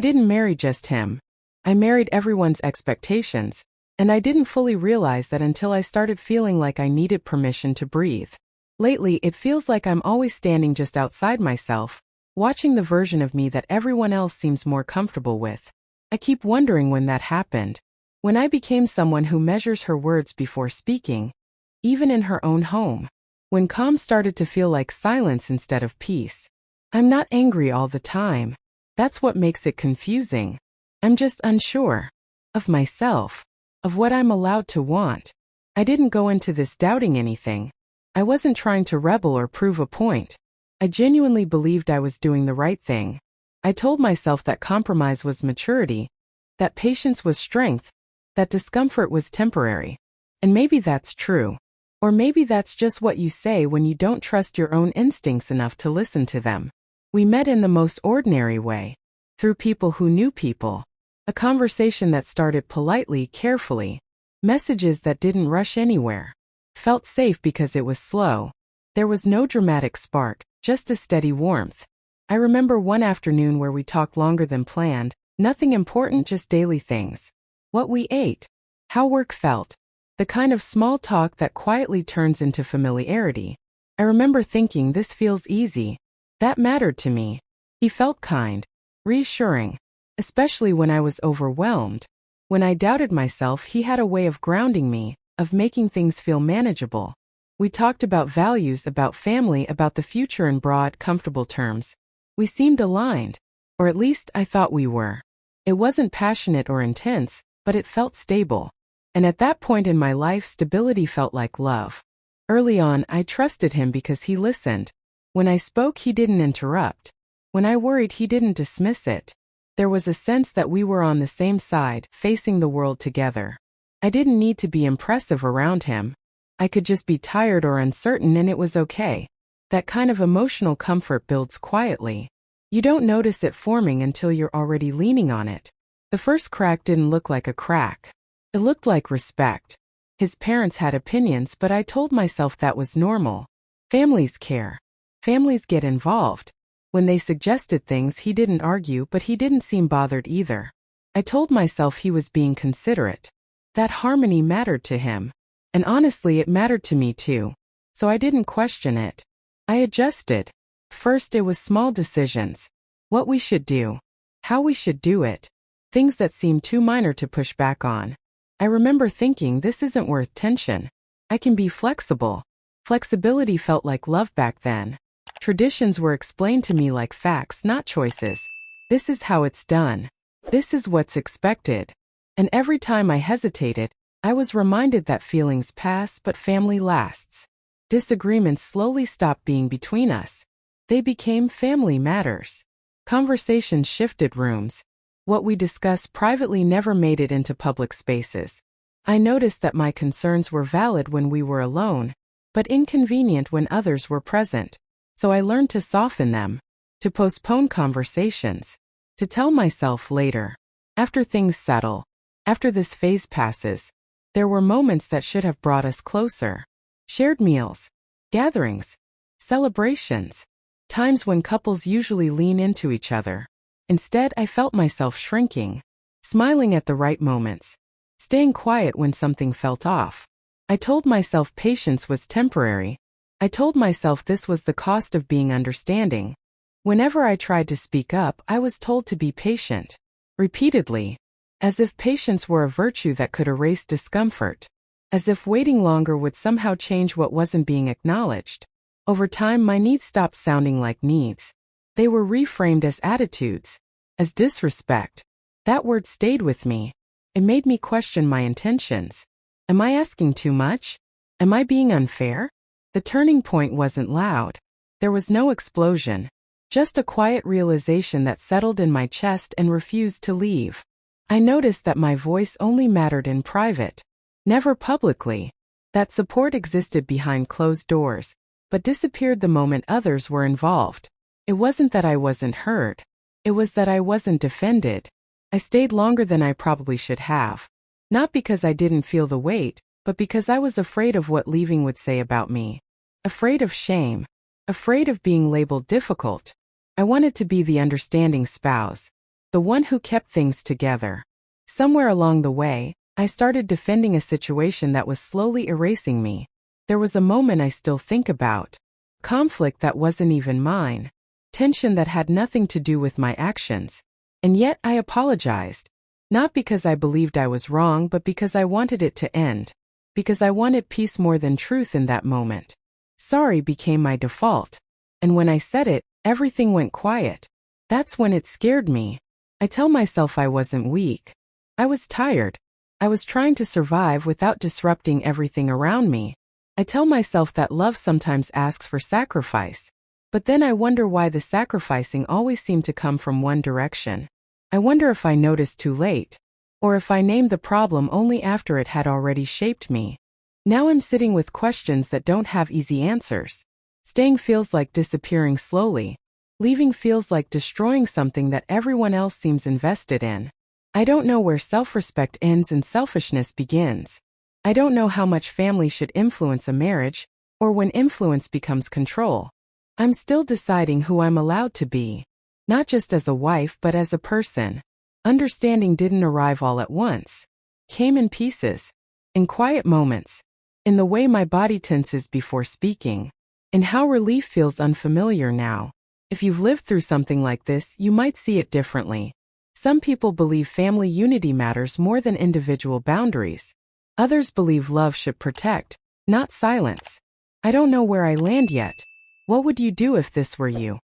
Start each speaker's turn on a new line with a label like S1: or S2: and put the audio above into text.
S1: didn't marry just him. I married everyone's expectations, and I didn't fully realize that until I started feeling like I needed permission to breathe. Lately, it feels like I'm always standing just outside myself, watching the version of me that everyone else seems more comfortable with. I keep wondering when that happened. When I became someone who measures her words before speaking, even in her own home. When calm started to feel like silence instead of peace. I'm not angry all the time. That's what makes it confusing. I'm just unsure. Of myself. Of what I'm allowed to want. I didn't go into this doubting anything. I wasn't trying to rebel or prove a point. I genuinely believed I was doing the right thing. I told myself that compromise was maturity, that patience was strength, that discomfort was temporary. And maybe that's true. Or maybe that's just what you say when you don't trust your own instincts enough to listen to them. We met in the most ordinary way. Through people who knew people. A conversation that started politely, carefully. Messages that didn't rush anywhere. Felt safe because it was slow. There was no dramatic spark, just a steady warmth. I remember one afternoon where we talked longer than planned, nothing important, just daily things. What we ate. How work felt. The kind of small talk that quietly turns into familiarity. I remember thinking, this feels easy. That mattered to me. He felt kind, reassuring, especially when I was overwhelmed. When I doubted myself, he had a way of grounding me, of making things feel manageable. We talked about values, about family, about the future in broad, comfortable terms. We seemed aligned, or at least I thought we were. It wasn't passionate or intense, but it felt stable. And at that point in my life, stability felt like love. Early on, I trusted him because he listened. When I spoke, he didn't interrupt. When I worried, he didn't dismiss it. There was a sense that we were on the same side, facing the world together. I didn't need to be impressive around him. I could just be tired or uncertain and it was okay. That kind of emotional comfort builds quietly. You don't notice it forming until you're already leaning on it. The first crack didn't look like a crack. It looked like respect. His parents had opinions, but I told myself that was normal. Families care. Families get involved. When they suggested things, he didn't argue, but he didn't seem bothered either. I told myself he was being considerate. That harmony mattered to him. And honestly, it mattered to me too. So I didn't question it. I adjusted. First, it was small decisions. What we should do. How we should do it. Things that seemed too minor to push back on. I remember thinking, this isn't worth tension. I can be flexible. Flexibility felt like love back then. Traditions were explained to me like facts, not choices. This is how it's done. This is what's expected. And every time I hesitated, I was reminded that feelings pass but family lasts. Disagreements slowly stopped being between us. They became family matters. Conversations shifted rooms. What we discussed privately never made it into public spaces. I noticed that my concerns were valid when we were alone, but inconvenient when others were present. So I learned to soften them, to postpone conversations, to tell myself later. After things settle, after this phase passes, there were moments that should have brought us closer. Shared meals, gatherings, celebrations, times when couples usually lean into each other. Instead, I felt myself shrinking, smiling at the right moments, staying quiet when something felt off. I told myself patience was temporary. I told myself this was the cost of being understanding. Whenever I tried to speak up, I was told to be patient. Repeatedly. As if patience were a virtue that could erase discomfort. As if waiting longer would somehow change what wasn't being acknowledged. Over time, my needs stopped sounding like needs. They were reframed as attitudes, as disrespect. That word stayed with me. It made me question my intentions. Am I asking too much? Am I being unfair? The turning point wasn't loud. There was no explosion. Just a quiet realization that settled in my chest and refused to leave. I noticed that my voice only mattered in private, never publicly. That support existed behind closed doors, but disappeared the moment others were involved. It wasn't that I wasn't heard. It was that I wasn't defended. I stayed longer than I probably should have. Not because I didn't feel the weight, but because I was afraid of what leaving would say about me. Afraid of shame. Afraid of being labeled difficult. I wanted to be the understanding spouse. the one who kept things together. Somewhere along the way, I started defending a situation that was slowly erasing me. There was a moment I still think about. Conflict that wasn't even mine. Tension that had nothing to do with my actions. And yet I apologized. Not because I believed I was wrong, but because I wanted it to end. Because I wanted peace more than truth in that moment. Sorry became my default. And when I said it, everything went quiet. That's when it scared me. I tell myself I wasn't weak. I was tired. I was trying to survive without disrupting everything around me. I tell myself that love sometimes asks for sacrifice. But then I wonder why the sacrificing always seemed to come from one direction. I wonder if I noticed too late. Or if I named the problem only after it had already shaped me. Now I'm sitting with questions that don't have easy answers. Staying feels like disappearing slowly. Leaving feels like destroying something that everyone else seems invested in. I don't know where self-respect ends and selfishness begins. I don't know how much family should influence a marriage, or when influence becomes control. I'm still deciding who I'm allowed to be. Not just as a wife, but as a person. Understanding didn't arrive all at once. Came in pieces. In quiet moments. In the way my body tenses before speaking. In how relief feels unfamiliar now. If you've lived through something like this, you might see it differently. Some people believe family unity matters more than individual boundaries. Others believe love should protect, not silence. I don't know where I land yet. What would you do if this were you?